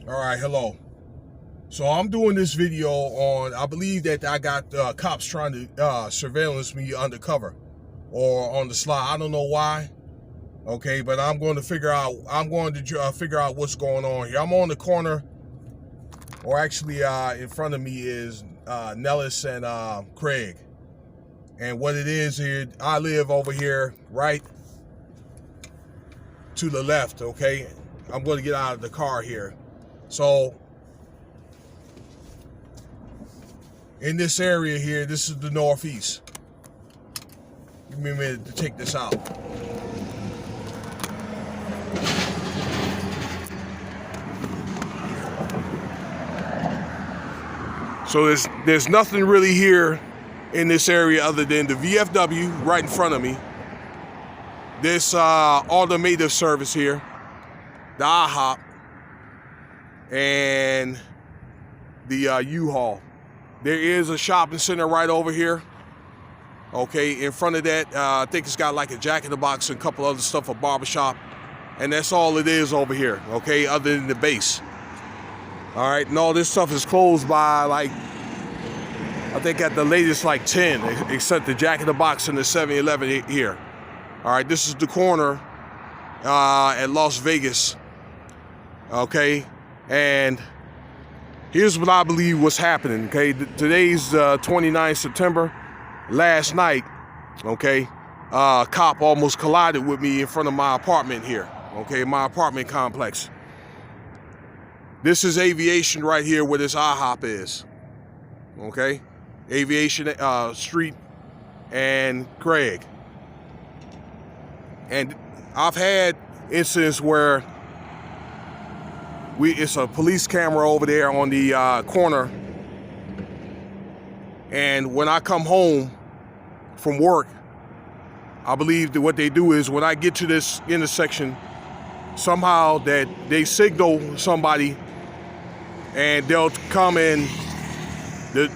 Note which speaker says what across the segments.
Speaker 1: All right, hello. So I'm doing this video on, I believe that I got cops trying to surveillance me undercover or on the sly. I don't know why. Okay, but I'm going to figure out what's going on here. I'm on the corner, or actually in front of me is Nellis and Craig. And what it is here, I live over here right to the left, okay? I'm going to get out of the car here. So in this area here, this is the northeast. Give me a minute to take this out. So there's nothing really here in this area other than the VFW right in front of me. This automotive service here, the IHOP, and the U-Haul. There is a shopping center right over here. Okay, in front of that, I think it's got like a Jack in the Box and a couple other stuff, a barbershop. And that's all it is over here, okay, other than the base. All right, and all this stuff is closed by, like, I think at the latest, like 10, except the Jack in the Box and the 7-Eleven here. All right, this is the corner at Las Vegas, okay? And here's what I believe was happening, okay? Today's 29th September. Last night, okay, a cop almost collided with me in front of my apartment here, okay, my apartment complex. This is Aviation right here where this IHOP is, okay? Aviation Street and Craig. And I've had incidents where it's a police camera over there on the corner, and when I come home from work, I believe that what they do is when I get to this intersection, somehow that they signal somebody and they'll come in the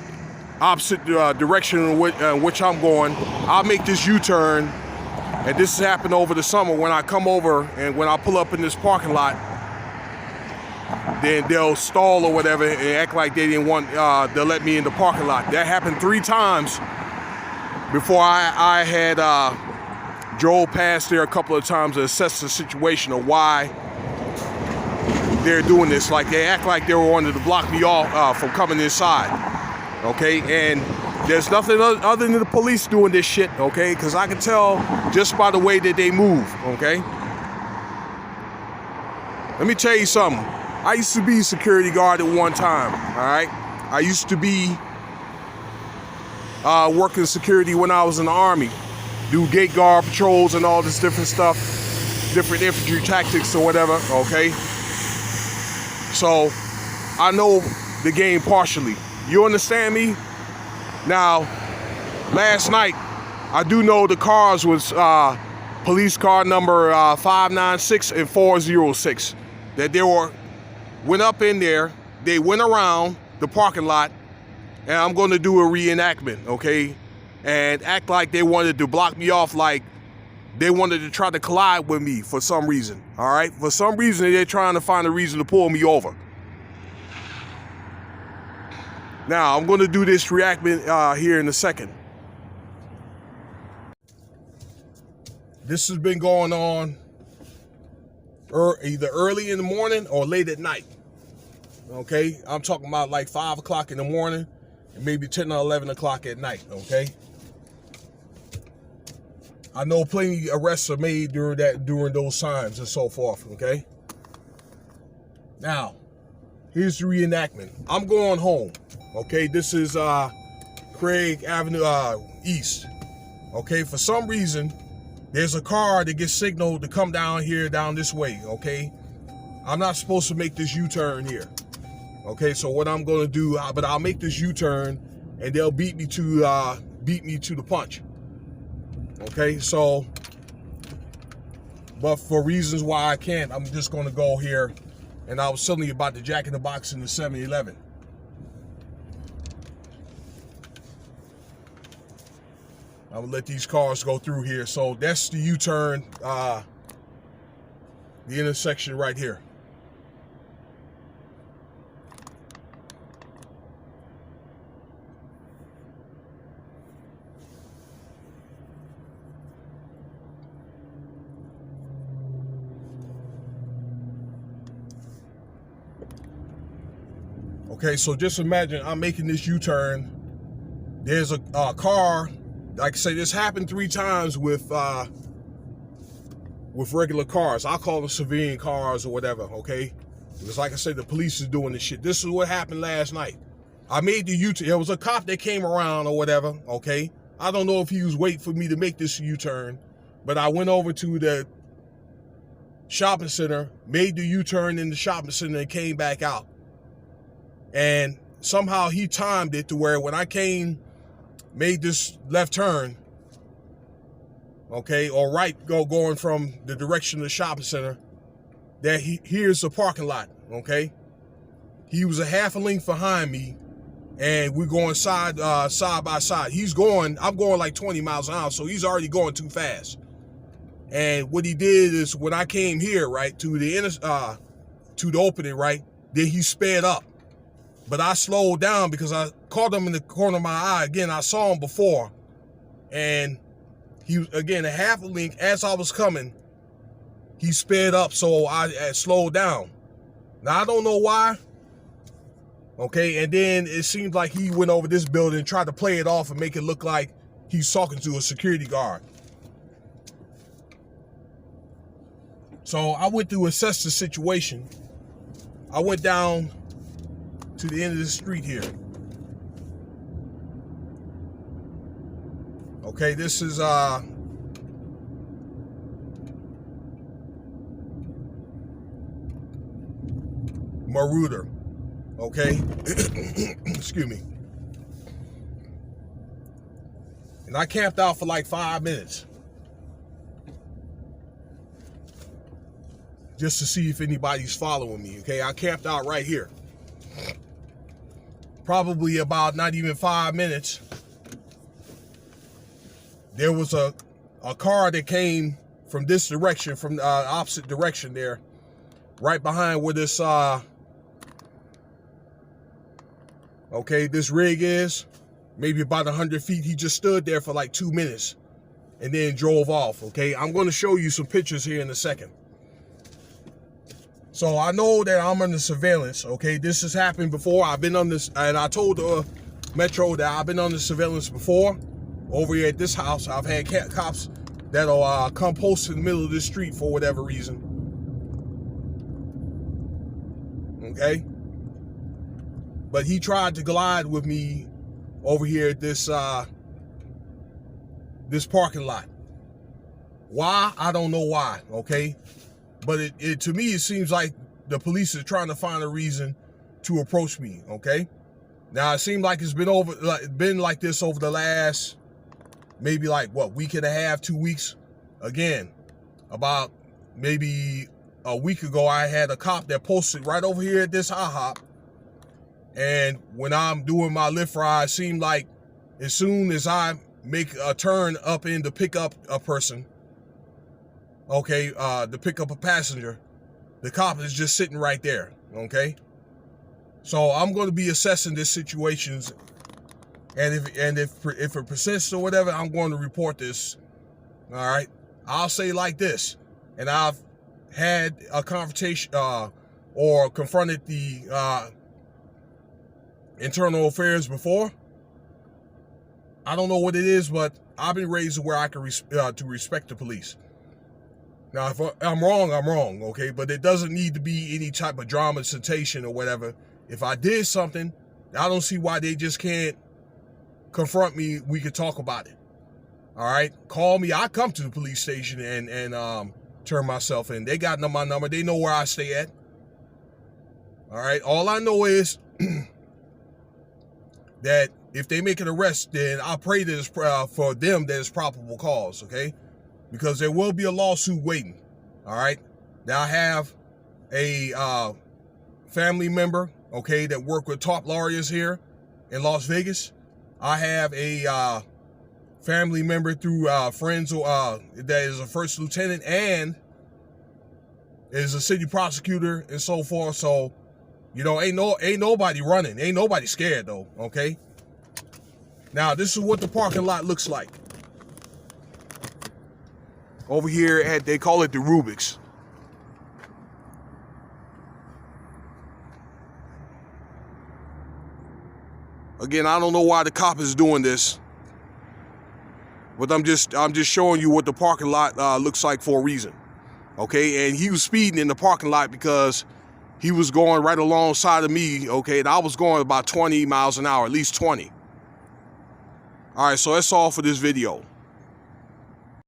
Speaker 1: opposite direction in which I'm going. I'll make this U-turn, and this has happened over the summer when I come over and when I pull up in this parking lot, then they'll stall or whatever and act like they didn't want to let me in the parking lot. That happened 3 times before I had drove past there a couple of times to assess the situation of why they're doing this. Like, they act like they were wanting to block me off from coming inside, okay? And there's nothing other than the police doing this shit, okay? Because I can tell just by the way that they move, okay? Let me tell you something. I used to be a security guard at one time, all right? I used to be working security when I was in the Army. Do gate guard patrols and all this different stuff, different infantry tactics or whatever, okay? So I know the game partially. You understand me? Now, last night, I do know the cars was police car number 596 and 406. That they went up in there, they went around the parking lot, and I'm going to do a reenactment, okay? And act like they wanted to block me off, like they wanted to try to collide with me for some reason, all right? For some reason, they're trying to find a reason to pull me over. Now, I'm going to do this reenactment here in a second. This has been going on either early in the morning or late at night, okay? I'm talking about like 5 o'clock in the morning and maybe 10 or 11 o'clock at night, okay? I know plenty of arrests are made during those times and so forth, okay? Now, here's the reenactment. I'm going home, okay? This is Craig Avenue East, okay? For some reason, there's a car that gets signaled to come down here, down this way, okay? I'm not supposed to make this U-turn here, okay? So what I'm gonna do, but I'll make this U-turn and they'll beat me to the punch, okay? So, but for reasons why I can't, I'm just gonna go here. And I was telling you about the Jack in the Box and the 7-Eleven. I will let these cars go through here. So that's the U-turn, the intersection right here. Okay, so just imagine I'm making this U-turn. There's a car. Like I say, this happened 3 times with regular cars. I'll call them civilian cars or whatever, okay? Because like I said, the police is doing this shit. This is what happened last night. I made the U-turn. There was a cop that came around or whatever, okay? I don't know if he was waiting for me to make this U-turn, but I went over to the shopping center, made the U-turn in the shopping center and came back out. And somehow he timed it to where when I made this left turn, okay, or right, going from the direction of the shopping center, that here's the parking lot, okay? He was a half a length behind me, and we're going side by side. I'm going like 20 miles an hour, so he's already going too fast. And what he did is when I came here, right, to the opening, right, then he sped up. But I slowed down because I caught him in the corner of my eye. Again, I saw him before. And he was, again, a half a length. As I was coming, he sped up, so I slowed down. Now, I don't know why. Okay, and then it seemed like he went over this building and tried to play it off and make it look like he's talking to a security guard. So I went to assess the situation. I went down to the end of the street here. Okay, this is Maruder. Okay, excuse me. And I camped out for like 5 minutes just to see if anybody's following me. Okay, I camped out right here. Probably about not even 5 minutes. There was a car that came from this direction, from the opposite direction there, right behind where this this rig is, maybe about 100 feet. He just stood there for like 2 minutes and then drove off, okay? I'm going to show you some pictures here in a second. So I know that I'm under surveillance, okay? This has happened before. I've been on this, and I told the Metro that I've been under surveillance before. Over here at this house, I've had cops that'll come post in the middle of the street for whatever reason. Okay? But he tried to glide with me over here at this parking lot. Why? I don't know why, okay? But it to me, it seems like the police are trying to find a reason to approach me, okay? Now, it seemed like it's been like this over the last, maybe like, week and a half, 2 weeks? Again, about maybe a week ago, I had a cop that posted right over here at this IHOP. And when I'm doing my Lyft ride, it seemed like as soon as I make a turn up in to pick up a person, okay, to pick up a passenger, the cop is just sitting right there, okay? So I'm going to be assessing this situation, and if it persists or whatever, I'm going to report this, all right? I'll say like this, and I've had a confrontation or confronted the internal affairs before. I don't know what it is, but I've been raised where I can respect the police. Now, if I'm wrong, I'm wrong, okay? But it doesn't need to be any type of drama, sensation, or whatever. If I did something, I don't see why they just can't confront me. We could talk about it, all right? Call me. I come to the police station and turn myself in. They got my number. They know where I stay at, all right? All I know is that if they make an arrest, then I pray that it's, for them that it's probable cause, okay? Because there will be a lawsuit waiting, all right? Now, I have a family member, okay, that work with top lawyers here in Las Vegas. I have a family member through friends that is a first lieutenant and is a city prosecutor and so forth. So, you know, ain't nobody running. Ain't nobody scared, though, okay? Now, this is what the parking lot looks like. Over here, they call it the Rubik's. Again, I don't know why the cop is doing this, but I'm just showing you what the parking lot looks like for a reason. Okay, and he was speeding in the parking lot because he was going right alongside of me, okay, and I was going about 20 miles an hour, at least 20. All right, so that's all for this video.